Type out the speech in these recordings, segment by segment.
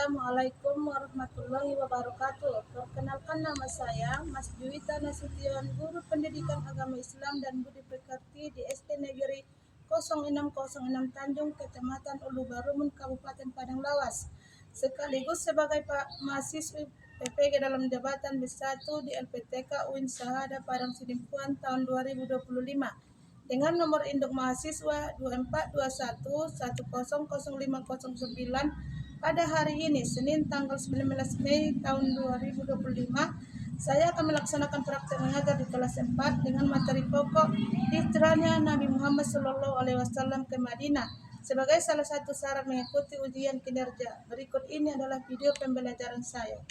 Assalamualaikum warahmatullahi wabarakatuh. Perkenalkan, nama saya Mas Juwita Nasution, Guru Pendidikan Agama Islam dan Budi Pekerti di SD Negeri 0606 Tanjung, Kecamatan Ulu Barumun, Kabupaten Padang Lawas, sekaligus sebagai mahasiswi PPG dalam jabatan B1 di LPTK UIN Syahada Padang Sidimpuan tahun 2025 dengan nomor induk mahasiswa 2421100509 pada hari ini, Senin tanggal 19 Mei tahun 2025. Saya akan melaksanakan praktek mengajar di kelas 4 dengan materi pokok hijrahnya Nabi Muhammad SAW ke Madinah sebagai salah satu syarat mengikuti ujian kinerja. Berikut ini adalah video pembelajaran saya.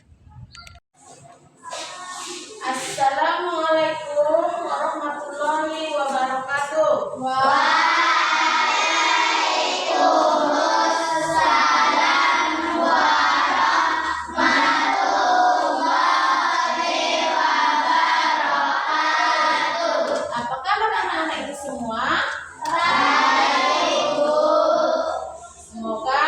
Assalamualaikum warahmatullahi wabarakatuh. Apa kabar anak-anak itu semua? Semoga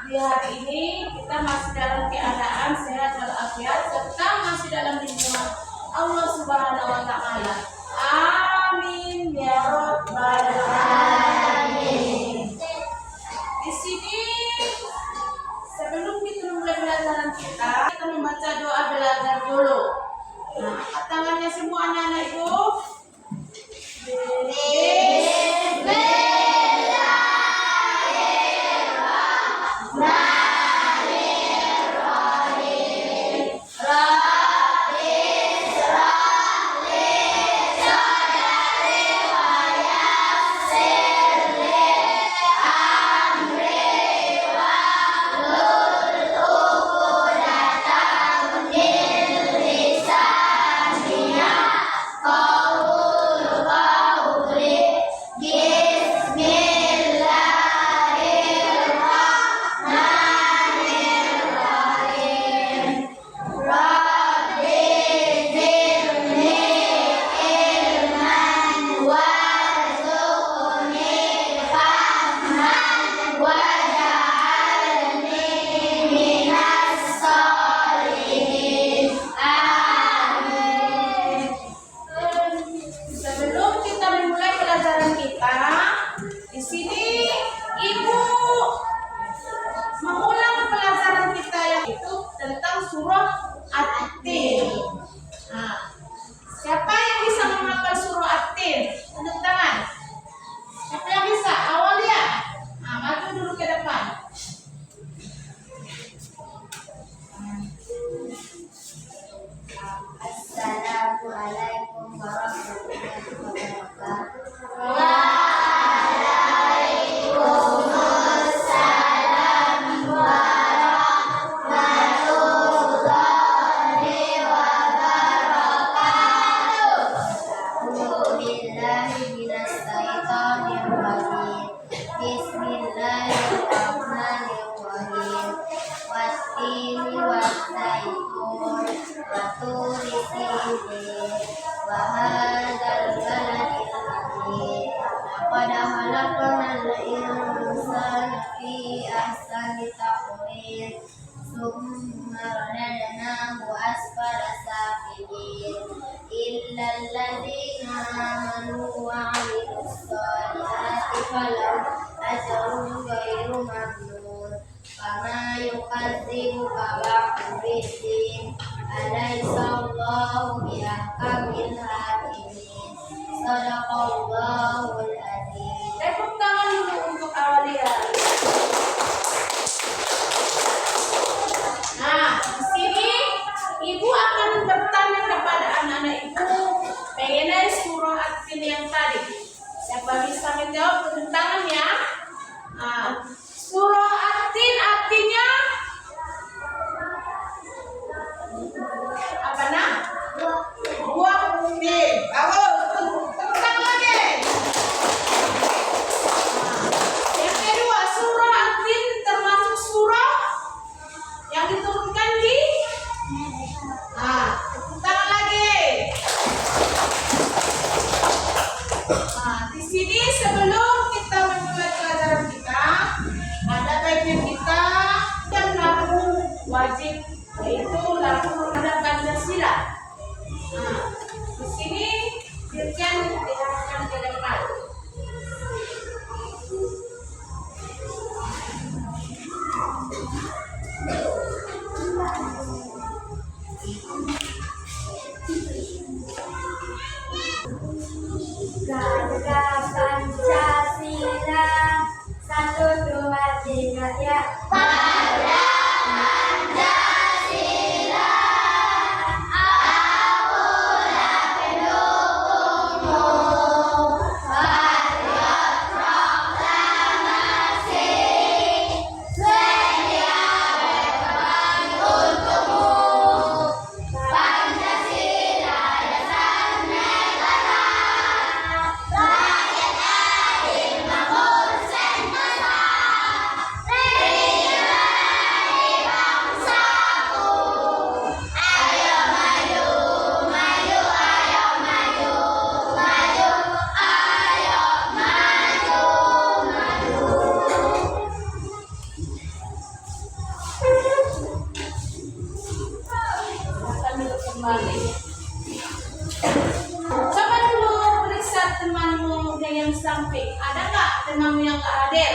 di hari ini kita masih dalam keadaan sehat walafiat serta masih dalam lindungan Allah Subhanahu wa Ta'ala. Amin ya rabbal alamin. Di sini sebelum kita mulai pelajaran kita membaca doa belajar dulu. Nah, angkat tangannya semua anak-anak itu. Di sini Ibu mengulang pelajaran kita yang itu tentang surah At-Tin. Nah, siapa yang bisa menghafal surah At-Tin? Tunjuk tangan. Siapa yang bisa? Awalia. Nah, maju dulu ke depan. Assalamualaikum warahmatullahi wabarakatuh. Bismillahirrahmanirrahim. Wattini wassaitun waturi sinin wa hadzal baladil amin. Laqad khalaqnal insana fi ahsani taqwim summa radadnahu asfala safilin illa alladhina amanu wa 'amilus solihati falahum ajrun ghairu mamnun. Fama yukadzibuka ba'du biddin alaysa Allahu biahkamil hakimin. Shadaqallahul adzim. Tepuk tangan dulu untuk Awalia. Nah, di sini Ibu akan bertanya kepada anak-anak Ibu mengenai surah At-Tin yang tadi. Siapa bisa menjawab? Tunjuk tangan ya. Nah, surah At-Tin artinya apa nak? Buah tin. Bagus. Tepuk tangan lagi. temanmu yang gak hadir?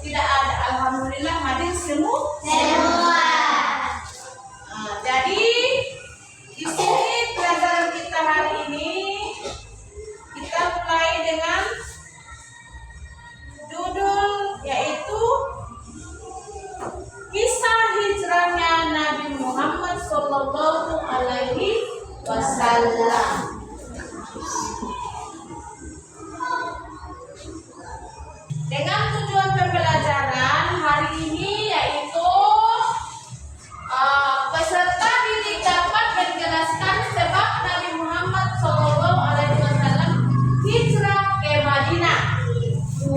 Tidak ada. Alhamdulillah hadir semua. Jadi di sini pelajaran kita hari ini kita mulai dengan judul yaitu kisah hijrahnya Nabi Muhammad Sallallahu Alaihi Wasallam. Dengan tujuan pembelajaran hari ini yaitu peserta didik dapat menjelaskan sebab Nabi Muhammad Sallallahu Alaihi Wasallam hijrah ke Madinah. 2.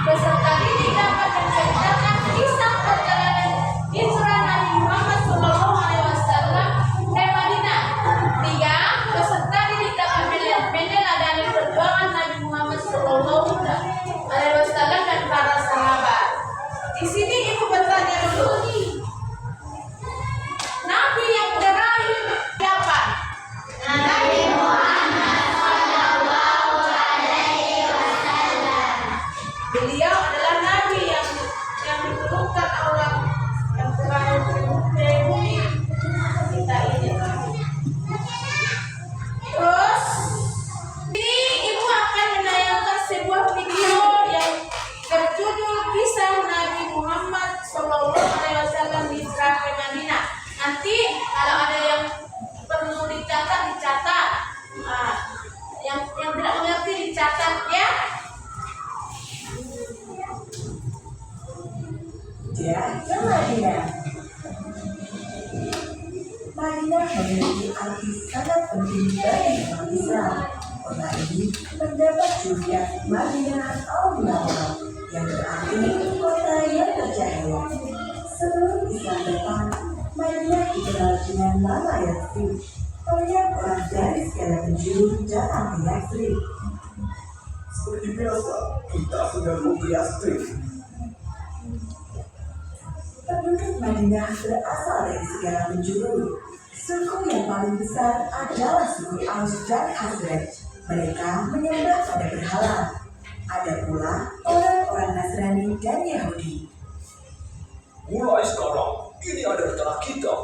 Peserta didik dapat menceritakan kisah perjalanan hijrah Nabi Muhammad Sallallahu Alaihi Wasallam ke Madinah. 3. Peserta didik dapat meneladani perjuangan Nabi Muhammad Sallallahu Alaihi Wasallam dan para sahabat. Di sini ibu bertanya dulu nih. Nabi yang terakhir siapa? Nabi Muhammad Sallallahu Alaihi Wasallam. Beliau adalah Nabi yang diturunkan Allah yang terakhir ke bumi kita ini. Terus ini ibu akan menayangkan sebuah video yang berjudul kisah Nabi Muhammad Sallallahu Alaihi Wasallam hijrah ke Madinah. Nanti kalau ada yang perlu dicatat. Yang tidak mengerti dicatat ya. Hijrah ke Madinah. Madinah memiliki arti sangat penting bagi umat Islam. Kota ini mendapat julukan Madinah Al-Munawwarah yang berarti kota yang bercahaya. Sebelum Islam datang, Madinah dikenal dengan nama Yatsrib. Banyak orang dari segala penjuru datang ke Yatsrib. Seperti biasa, kita sedang ke Yatsrib. Penduduk Madinah berasal dari segala penjuru. Suku yang paling besar adalah suku Aus dan Khazraj. Mereka menyembah pada berhala. Ada pula orang-orang Nasrani dan Yahudi. Mulai sekarang, ini adalah tanah kita.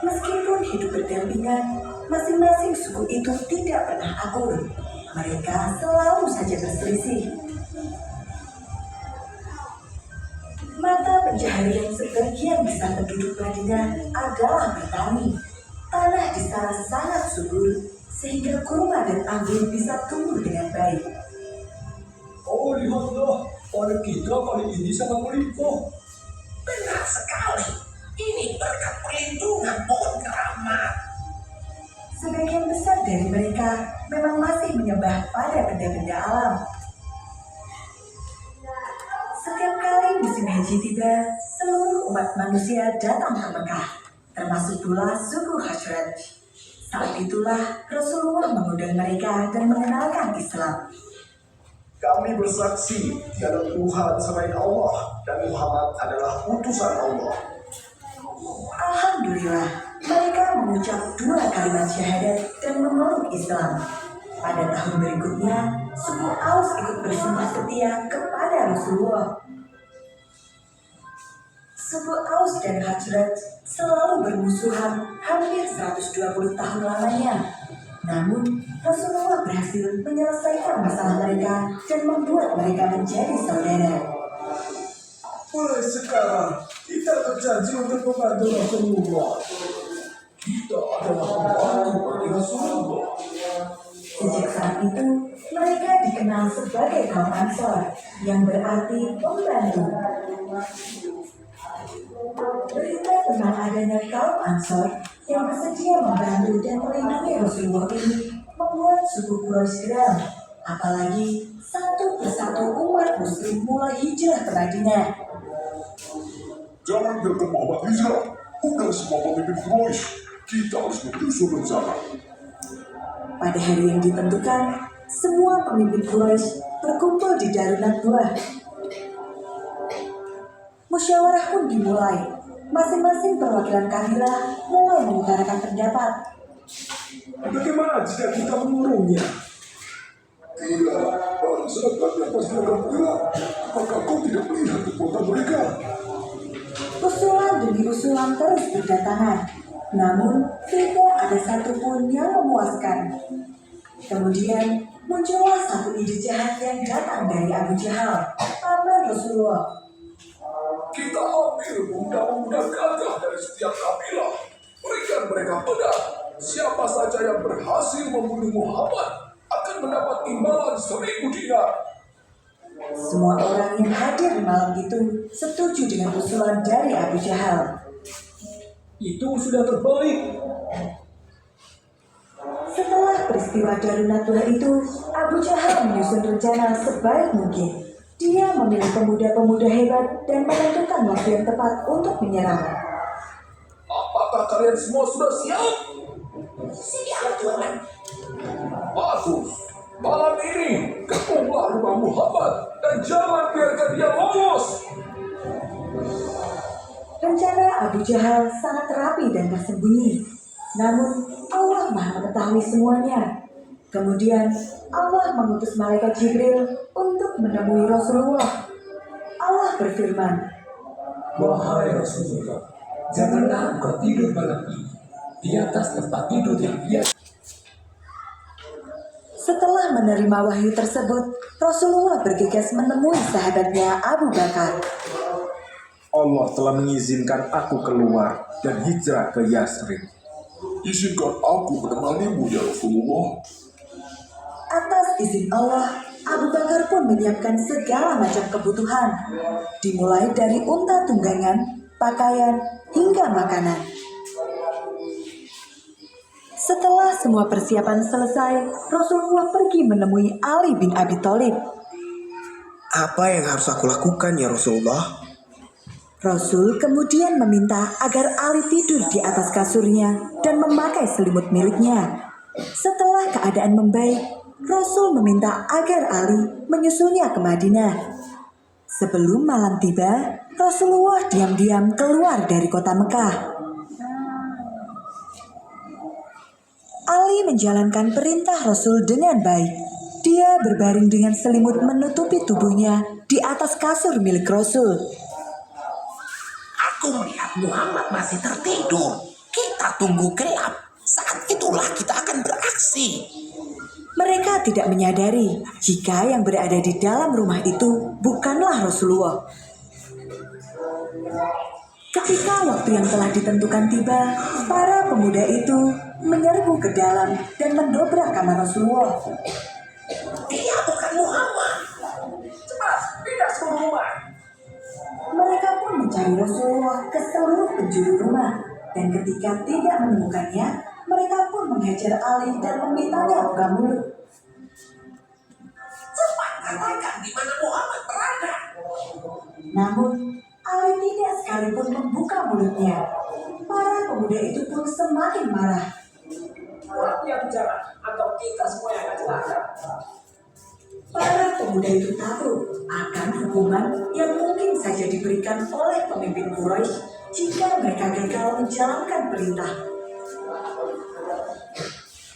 Meskipun hidup berdampingan, masing-masing suku itu tidak pernah akur. Mereka selalu saja berselisih. Mata pencaharian sebagian besar penduduk Madinah adalah bertani. Tanah di sana sangat subur, sehingga kurma dan anggur bisa tumbuh dengan baik. Oh, lihatlah, pada kita kali ini sangat melimpah. Benar sekali. Ini berkat perlindungan pohon keramat. Sebagian besar dari mereka memang masih menyembah pada benda-benda alam. Setiap kali musim haji tiba, seluruh umat manusia datang ke Mekah, termasuk pula suku Khazraj. Saat itulah Rasulullah mengundang mereka dan mengenalkan Islam. Kami bersaksi tiada Tuhan selain Allah dan Muhammad adalah utusan Allah. Alhamdulillah, mereka mengucap 2 kalimat syahadat dan memeluk Islam. Pada tahun berikutnya, suku Aus ikut bersumpah setia kepada Rasulullah. Suku Aus dan Khazraj selalu bermusuhan hampir 120 tahun lamanya. Namun, Rasulullah berhasil menyelesaikan masalah mereka dan membuat mereka menjadi saudara. Mulai sekarang, kita berjanji untuk membantu Rasulullah. Kita adalah pembantu bagi Rasulullah. Sejak saat itu, mereka dikenal sebagai kaum Ansor, yang berarti pembantu. Berita tentang adanya kaum Ansor yang bersedia membantu dan melindungi Rasulullah ini membuat suku Quraisy geram. Apalagi satu persatu umat Muslim mulai hijrah ke Madinah. Jangan biarkan Muhammad hijrah. Undang semua pemimpin Quraisy. Kita harus menyusun rencana. Pada hari yang ditentukan, semua pemimpin Quraisy berkumpul di Darun Nadwah. Musyawarah pun dimulai. Masing-masing perwakilan kabilah mulai mengutarakan pendapat. Bagaimana jika kita mengurungnya? Tidak, baru saat kami pasti akan pulang. Apakah kau tidak melihat kekuatan mereka? Usulan demi usulan terus berdatangan, namun tidak ada satupun yang memuaskan. Kemudian muncullah satu ide jahat yang datang dari Abu Jahal, paman Rasulullah. Kita ambil pemuda-pemuda gagah dari setiap kabilah. Berikan mereka pedang. Siapa saja yang berhasil membunuh Muhammad akan mendapat imbalan 1000 dinar. Semua orang yang hadir malam itu setuju dengan usulan dari Abu Jahal. Itu sudah terbaik. Setelah peristiwa Darunadwa itu, Abu Jahal menyusun rencana sebaik mungkin. Dia memilih pemuda-pemuda hebat dan menentukan waktu yang tepat untuk menyerang. Apakah kalian semua sudah siap? Siap, Tuhan. Bagus. Malam ini kepunglah rumah Muhammad dan jangan biarkan dia lolos. Rencana Abu Jahal sangat rapi dan tersembunyi. Namun Allah Maha mengetahui semuanya. Kemudian Allah mengutus malaikat Jibril untuk menemui Rasulullah. Allah berfirman, Wahai Rasulullah, janganlah engkau tidur malam ini di atas tempat tidur yang biasa. setelah menerima wahyu tersebut, Rasulullah bergegas menemui sahabatnya Abu Bakar. Allah telah mengizinkan aku keluar dan hijrah ke Yasrib. Izinkan aku menemanimu ya Rasulullah. Atas izin Allah, Abu Bakar pun menyiapkan segala macam kebutuhan, dimulai dari unta tunggangan, pakaian, hingga makanan. Setelah semua persiapan selesai, Rasulullah pergi menemui Ali bin Abi Thalib. Apa yang harus aku lakukan ya Rasulullah? Rasul kemudian meminta agar Ali tidur di atas kasurnya dan memakai selimut miliknya. Setelah keadaan membaik, Rasul meminta agar Ali menyusulnya ke Madinah. Sebelum malam tiba, Rasulullah diam-diam keluar dari kota Mekah. Ali menjalankan perintah Rasul dengan baik. Dia berbaring dengan selimut menutupi tubuhnya di atas kasur milik Rasul. Aku melihat Muhammad masih tertidur. Kita tunggu gelap. Saat itulah kita akan beraksi. Mereka tidak menyadari jika yang berada di dalam rumah itu bukanlah Rasulullah. Ketika waktu yang telah ditentukan tiba, para pemuda itu menyerbu ke dalam dan mendobrak kamar Rasulullah. Dia bukan Muhammad. Cepat, pindah seluruh rumah. Mereka pun mencari Rasulullah ke seluruh penjuru rumah, dan ketika tidak menemukannya, mereka pun menghajar Ali dan memintanya buka mulut. Cepat katakan di mana Muhammad berada. Namun, Ali tidak sekalipun membuka mulutnya. Para pemuda itu pun semakin marah. Buat dia bicara, atau kita semua yang akan celaka. Para pemuda itu takut akan hukuman yang mungkin saja diberikan oleh pemimpin Quraisy jika mereka gagal menjalankan perintah.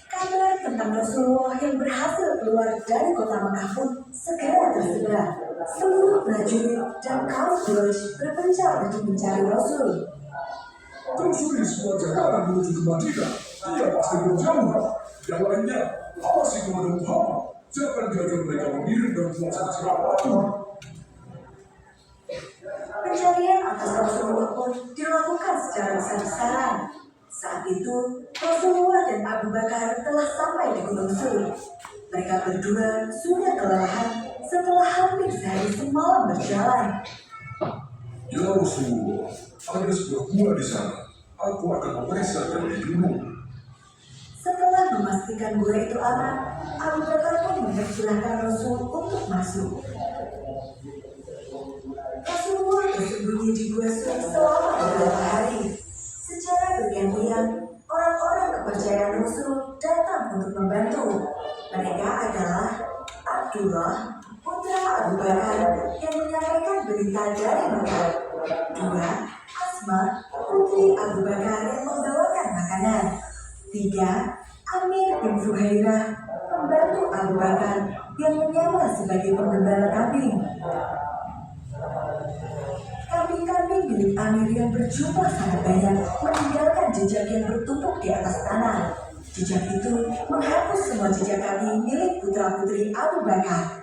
Kabar tentang Rasulullah yang berhasil keluar dari kota Mekah pun segera tersebar. Seluruh prajurit dan kaum Quraisy berpencar untuk mencari Rasul. Telusuri semua jalan menuju ke Madinah. Dia pasti berjauh. Yang lainnya, awasi kepada Muhammad. Jangan biarkan mereka mengirim dan melaksanakan apapun. Pencarian atas Rasulullah pun dilakukan secara besar-besaran. Saat itu, Rasulullah dan Abu Bakar telah sampai di Gunung Sur. Mereka berdua sudah kelelahan setelah hampir sehari semalam berjalan. Ya Rasulullah, ada sebuah gua di sana. Aku akan memeriksa dari dulu. Setelah memastikan gua itu aman, Abu Bakar pun mempersilahkan Rasul untuk masuk. Rasulullah bersembunyi di gua Sur selama beberapa hari. Secara bergantian, orang-orang kepercayaan Rasul datang untuk membantu. Mereka adalah Abdullah, putra Abu Bakar, yang menyampaikan berita dari Mekah. 2. Asma, putri Abu Bakar yang membawakan makanan. 3. Amir bin Fuhairah, pembantu Abu Bakar. yang menyamar sebagai penggembala kambing. Kambing-kambing milik Amir yang berjumlah sangat banyak meninggalkan jejak yang bertumpuk di atas tanah. Jejak itu menghapus semua jejak kaki milik putra-putri Abu Bakar.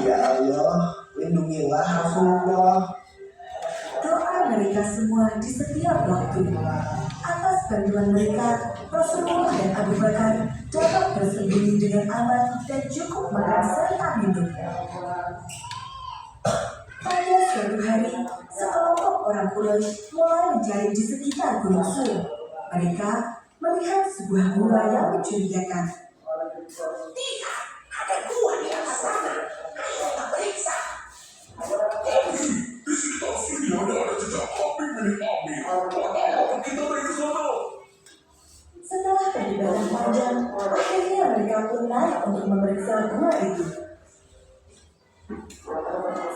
Ya Allah, lindungilah Rasulullah. Doa mereka semua di setiap waktu. Atas bantuan mereka, Rasulullah dan Abu Bakar dapat bersembunyi dengan aman dan cukup makan serta minum. Pada suatu hari, sekelompok orang Quraisy mulai mencari di sekitar Gunung Sur. Mereka melihat sebuah gua yang mencurigakan. Tidak, ada gua di atas sana. Ayo kita periksa. Di sekitar sini ada jejak kambing milik Amir. Apa kita pergi ke sana? Setelah perdebatan panjang, akhirnya mereka pun naik untuk memeriksa gua itu.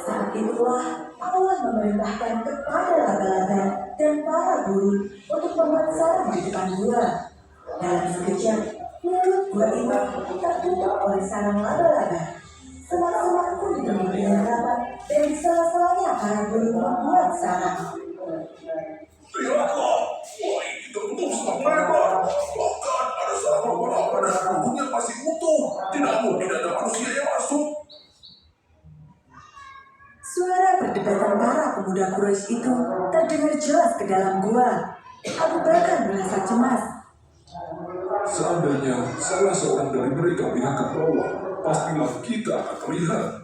Saat itulah Allah memerintahkan kepada laba-laba dan para burung untuk membuat sarang di depan gua. Dalam sekejap, mulut gua itu tertutup oleh sarang laba-laba. Semak-semak pun ditemui dengan rapat dan di sela-selanya para burung membuat sarang. Lihatlah, gua ini tertutup sangat lebar. Bahkan ada sarang laba-laba dan burung yang masih utuh. Namun tidak ada manusia yang masuk. Suara perdebatan para pemuda Quraisy itu terdengar jelas ke dalam gua. Abu Bakar merasa cemas. Seandainya salah seorang dari mereka pihak ke bawah, pastilah kita akan terlihat.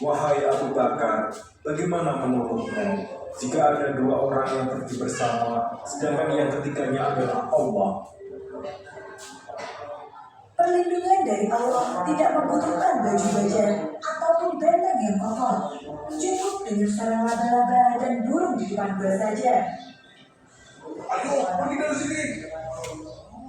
Wahai Abu Bakar, bagaimana menurutmu jika ada dua orang yang pergi bersama, sedangkan yang ketiganya adalah Allah? Perlindungan dari Allah tidak membutuhkan baju baja ataupun benteng yang kokoh. Cukup dengan sarang laba-laba dan burung di depan gua saja. Ayo, pergi dari sini.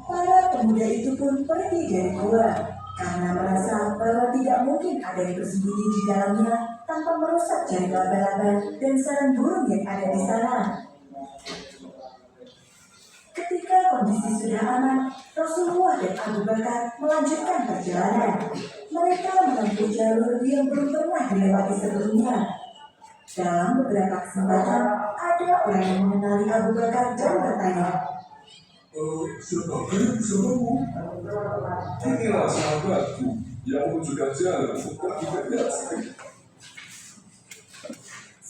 Para pemuda itu pun pergi dari gua karena merasa bahwa tidak mungkin ada yang bersembunyi di dalamnya tanpa merusak jaring laba-laba dan sarang burung yang ada di sana. Ketika kondisi sudah aman, Rasulullah dan Abu Bakar melanjutkan perjalanan. Mereka menempuh jalur yang belum pernah dilewati sebelumnya. Dalam beberapa kesempatan, ada orang yang mengenali Abu Bakar dan bertanya, Siapa yang bersamamu? Inilah sahabatku yang menunjukkan jalan untuk pergi ke Yatsrib.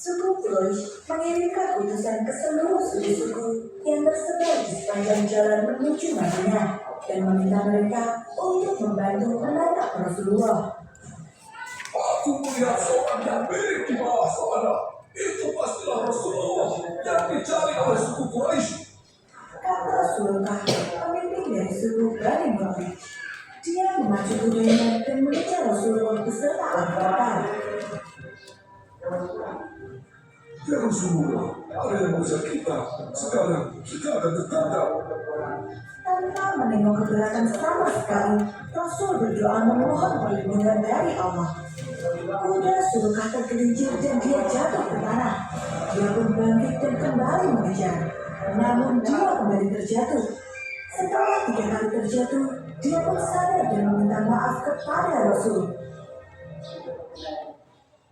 suku Quraisy mengirimkan utusan ke seluruh suku-suku yang tersebar di sepanjang jalan menuju Madinah dan meminta mereka untuk membantu menangkap Rasulullah. Aku melihat seorang yang mirip di bawah sana. Itu pastilah Rasulullah yang dicari oleh suku Quraisy. Kata Sulkah, pemimpin dari suku Bani Muttalib. Dia memacu kudanya dan mengejar Rasulullah beserta Abu Bakar. Ya Rasulullah, ada yang mengejar kita. Sekarang kita akan tertangkap. Tanpa menengok ke belakang sama sekali, Rasul berdoa memohon perlindungan dari Allah. Kuda Sulkah tergelincir dan dia jatuh ke tanah. Dia pun bangkit dan kembali mengejar. Namun dia kembali terjatuh. Setelah 3 kali terjatuh, dia pun sadar dan meminta maaf kepada Rasul.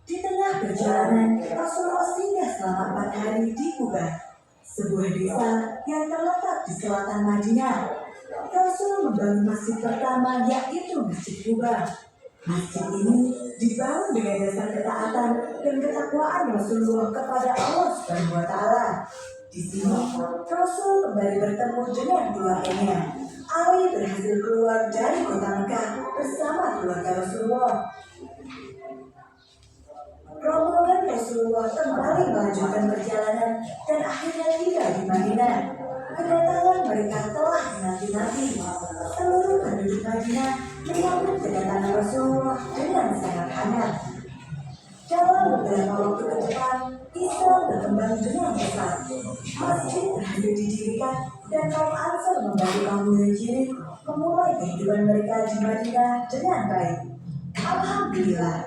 Di tengah perjalanan, Rasulullah singgah selama 4 hari di Kuba, sebuah desa yang terletak di selatan Madinah. Rasul membangun masjid pertama, yaitu Masjid Kuba. Masjid ini dibangun dengan dasar ketaatan dan ketakwaan Rasulullah kepada Allah Subhanahu wa Ta'ala. Di sini, Rasul kembali bertemu dengan keluarganya. Ali berhasil keluar dari kota Mekah bersama keluarga Rasulullah. Rombongan Rasulullah kembali melanjutkan perjalanan dan akhirnya tiba di Madinah. Kedatangan mereka telah dinanti-nanti. Seluruh penduduk Madinah menyambut kedatangan Rasulullah dengan sangat hangat. Dalam beberapa waktu ke depan, Islam berkembang dengan pesat. Masjid berhasil didirikan dan kaum Ansar membantu kaum Muhajirin memulai kehidupan mereka di Madinah dengan baik. Alhamdulillah.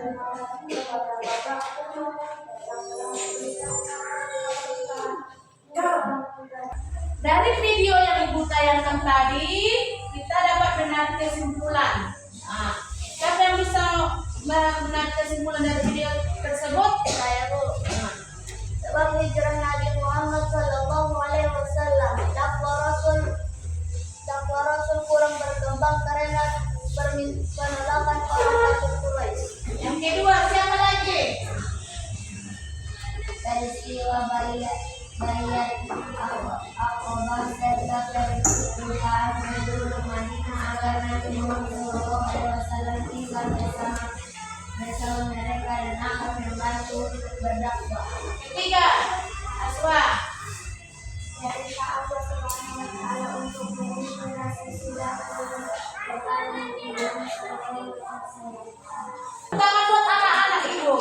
Dari video yang Ibu tayangkan tadi, kita dapat menarik kesimpulan. Nah, mengenai kesimpulan dari video tersebut? Saya Bu. Sebab hijrah Nabi Muhammad Sallallahu Alaihi Wasallam, dakwah Rasul kurang berkembang karena penolakan orang kafir Quraisy. Yang kedua, siapa lagi? Peristiwa bayat Aqabah serta perjumpaan penduduk Madinah agar Nabi Muhammad SAW tinggal bersama mereka dan akan membantu berdakwah. Ketiga, Aswa. Perintah Allah Subhanahu wa Ta'ala untuk menginspirasi silakan bertanya di Tangan buat anak-anak ibu.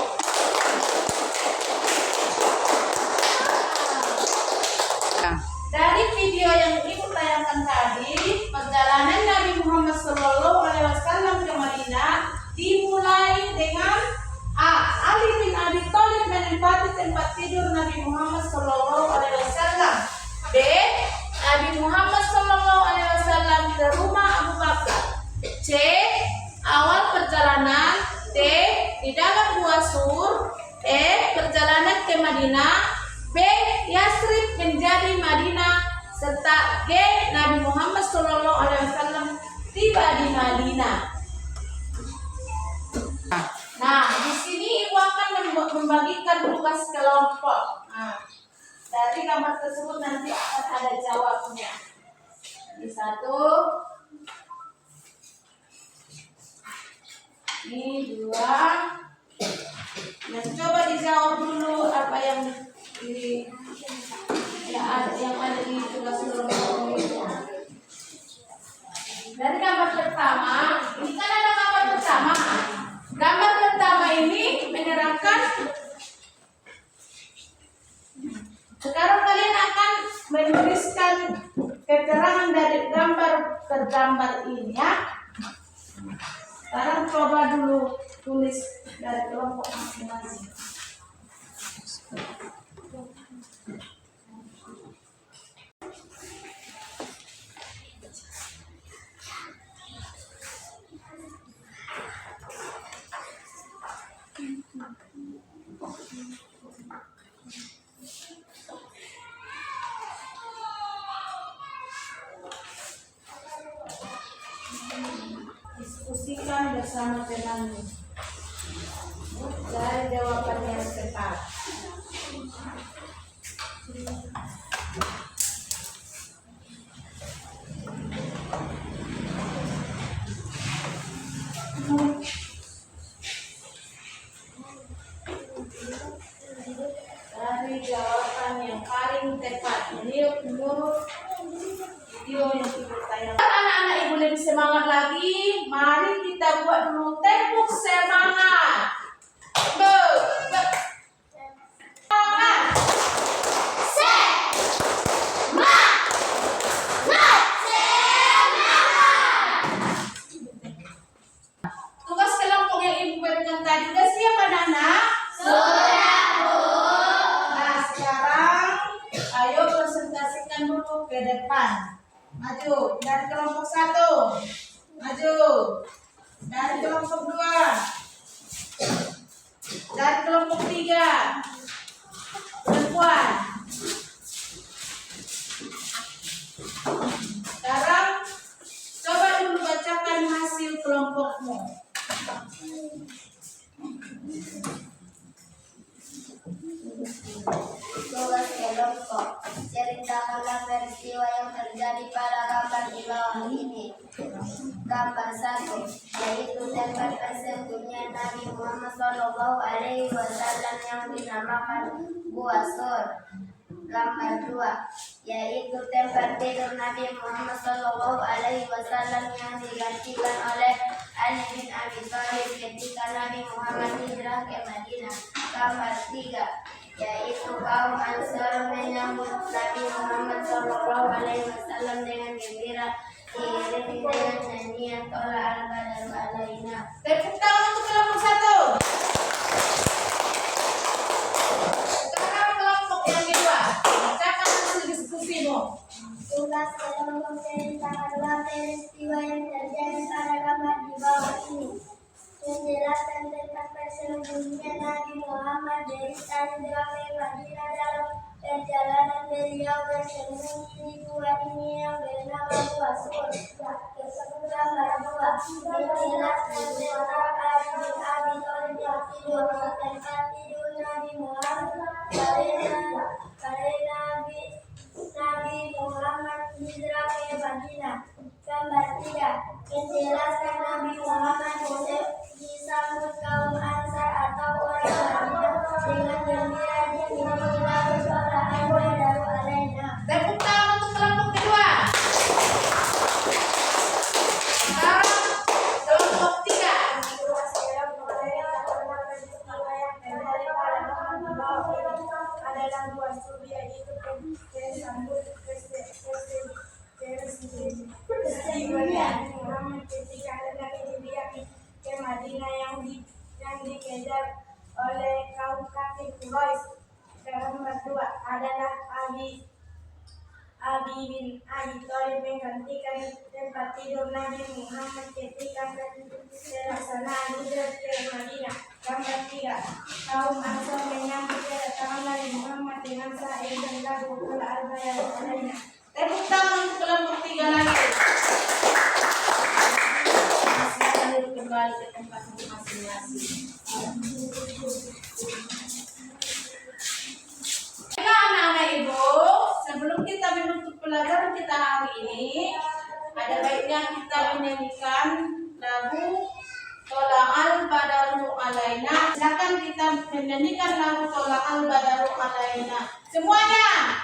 Dari video yang ibu tayangkan tadi, perjalanan Nabi Muhammad SAW ke Madinah dimulai dengan A. Ali bin Abi Thalib menempati tempat tidur Nabi Muhammad SAW. B. Nabi Muhammad SAW ke rumah Abu Bakar. C. Awal perjalanan. D. Di dalam Gua Sur. E. Perjalanan ke Madinah. B. Yasrib menjadi Madinah. Serta G. Nabi Muhammad SAW tiba di Madinah. Nah, di sini ibu akan membagikan tugas kelompok. Nah, dari gambar tersebut nanti akan ada jawabnya. Ini satu, ini dua. Nah, coba dijawab dulu apa yang di yang ada di tugas kelompok itu. Dari gambar pertama, ini kan ada gambar pertama. Gambar pertama ini menerangkan. Sekarang kalian akan menuliskan keterangan dari gambar tergambar ini ya. Sekarang coba dulu tulis dari kelompok masing-masing. Diskusikan bersama temanmu. Cari jawaban yang tepat. Cari jawaban yang paling tepat menurut video yang kita tayangkan. Anak-anak ibu lebih semangat lagi. Mari kita buat dulu tepuk semangat. Semangat. Tugas kelompok yang ibu berikan tadi udah siap anak-anak? Sudah Bu. Nah sekarang ayo presentasikan dulu ke depan. Maju dari kelompok 1. Maju dari kelompok 2. Dari kelompok 3. Perempuan. Sekarang coba dulu bacakan hasil kelompokmu. Tugas kelompok. Ceritakanlah peristiwa yang terjadi pada gambar di bawah ini. Gambar 1, yaitu tempat persembunyian Nabi Muhammad SAW yang dinamakan Gua Sur. Gambar 2, yaitu tempat tidur Nabi Muhammad SAW yang digantikan oleh Ali bin Abi Thalib ketika Nabi Muhammad hijrah ke Madinah. Gambar 3, yaitu kaum Ansar menyambut Nabi Muhammad SAW dengan gembira diiringi dengan nyanyian Tola al-Badar alaina. Tepuk tangan untuk kelompok 1. Sekarang kelompok yang kedua. Bacakan hasil diskusimu. Tugas kelompok ceritakanlah peristiwa yang terjadi pada gambar di bawah ini. Menjelaskan hijrah ke Madinah. Dalam perjalanan beliau bersembunyi di gua ini yang bernama Gua Sur. Gambar 2 menjelaskan tentang Ali bin Abi Thalib yang tidur di tempat tidur Nabi Muhammad karena Nabi Muhammad hijrah ke Madinah. Gambar 3 menjelaskan Nabi Muhammad disambut kaum Ansar atau orang Madinah dengan gembira diiringi lagu Sholawat Badaru Alaina. Tepuk tangan untuk kelompok kedua. Sekarang kelompok 3. Adalah Gua Sur, yaitu kesambut peristiwa Muhammad ketika hendak hijrah ke Madinah yang dikejar oleh kaum kafir Quraisy. Gambar 2 adalah Ali bin Abi Thalib menggantikan tempat tidur Nabi Muhammad ketika pelaksanaan hijrah ke Madinah. Gambar 3 kaum Ansar menyambut kedatangan Nabi Muhammad dengan syair dan lagu Sholawat Badaru Alaina. Tepuk tangan untuk kelompok 3 lagi. Silakan duduk kembali ke tempat masing-masing. Baiklah anak-anak ibu, sebelum kita menutup pelajaran kita hari ini, ada baiknya kita menyanyikan lagu Sholawat Badaru Alaina. Silakan kita menyanyikan lagu Sholawat Badaru Alaina. Semuanya.